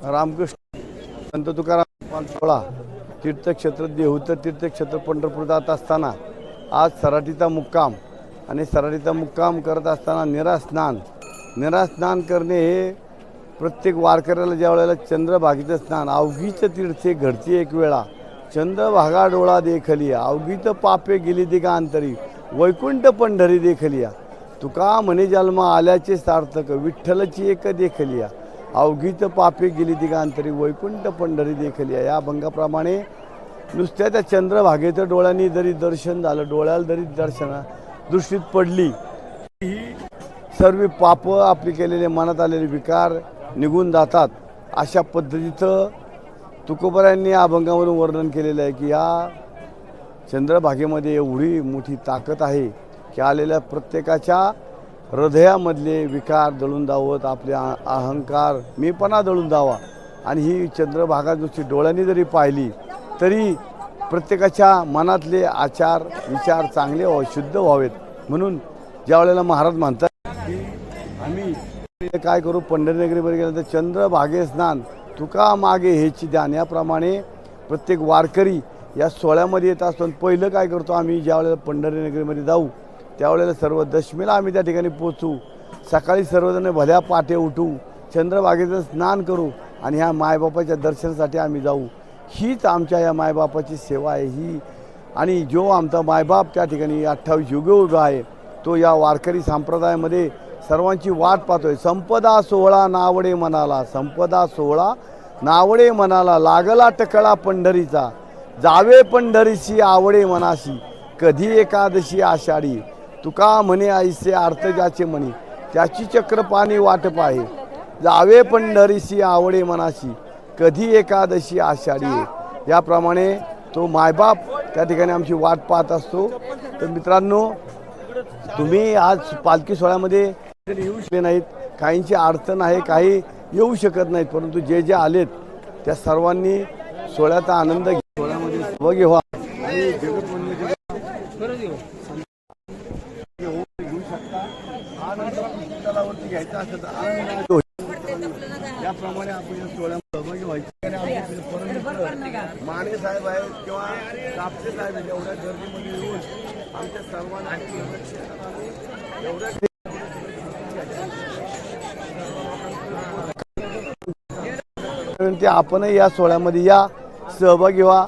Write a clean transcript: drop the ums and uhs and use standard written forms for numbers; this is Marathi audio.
रामकृष्ण संत तुकाराम सोहळा तीर्थक्षेत्र देहूचं तीर्थक्षेत्र पंढरपूर जात असताना आज सराटीचा मुक्काम आणि सराटीचा मुक्काम करत असताना निरास्नान करणे हे प्रत्येक वारकऱ्याला ज्या वेळेला चंद्रभागेचं स्नान अवघीच तीर्थे घडती एक वेळा चंद्रभागा डोळा देखलिया अवघीत पापे गेली दिगांतरी वैकुंठ पंढरी देखलिया तुका म्हणे जन्मा आल्याचे सार्थक विठ्ठलची एक देखलिया अवघीत पापे गेली दिगांतरी वैकुंठ पंढरी देखलिया। या भंगाप्रमाणे नुसत्या त्या चंद्रभागेचं डोळ्यांनी जरी दर्शन झालं डोळ्याला जरी दृष्टीत पडली ही सर्व पाप आपली केलेले मनात आलेले विकार निघून जातात। अशा पद्धतीचं तुकोबरायांनी या अभंगावरून वर्णन केलेलं आहे की या चंद्रभागेमध्ये एवढी मोठी ताकद आहे की आलेल्या प्रत्येकाच्या हृदयामधले विकार दळून जावत आपले अहंकार मीपणा दळून जावा आणि ही चंद्रभागा नुसती डोळ्यांनी जरी पाहिली तरी प्रत्येकाच्या मनातले आचार विचार चांगले शुद्ध व्हावेत। म्हणून ज्या वेळेला महाराज म्हणतात की आम्ही काय करू पंढरीनगरीमध्ये गेल्यानंतर चंद्रभागे स्नान तुका मागे हेची ध्यान याप्रमाणे प्रत्येक वारकरी या सोहळ्यामध्ये येत असतो। पहिलं काय करतो आम्ही ज्या वेळेला पंढरीनगरीमध्ये जाऊ त्यावेळेला सर्व दशमीला आम्ही त्या ठिकाणी पोचू सकाळी सर्वजण भल्या पाटे उठू चंद्रभागेचं स्नान करू आणि ह्या मायबापाच्या दर्शनासाठी आम्ही जाऊ। हीच आमच्या या मायबापाची सेवा आहे ही आणि जो आमचा मायबाप त्या ठिकाणी 28 युगे उभा आहे तो या वारकरी संप्रदायामध्ये सर्वांची वाट पाहतोय। संपदा सोहळा नावडे मनाला संपदा सोहळा नावडे मनाला लागला टकळा पंढरीचा जावे पंढरीची आवडे मनाशी कधी एकादशी आषाढी तुका म्हणे आईसे अर्थ ज्याचे म्हणे त्याची चक्रपाणी वाटप आहे जावे पंढरीची आवडे मनाशी कधी एकादशी आषाढी। याप्रमाणे तो मायबाप त्या ठिकाणी आमची वाट पाहत असतो। तर मित्रांनो तुम्ही आज पालखी सोहळ्यामध्ये येऊ शकले नाहीत काहींची अडचण आहे काही येऊ शकत नाहीत परंतु जे जे आलेत त्या सर्वांनी सोहळ्याचा आनंद सोहळ्यामध्ये सहभागी व्हा आणि घ्यायचा असेल तर याप्रमाणे आपण या सोहळ्यामध्ये सहभागी व्हायचे। माने साहेब आहेत किंवा कापसे साहेब एवढ्या गर्दीमध्ये येऊन आमच्या सर्वांना एवढ्या आपणही या सोहळ्यामध्ये या सहभागी व्हा।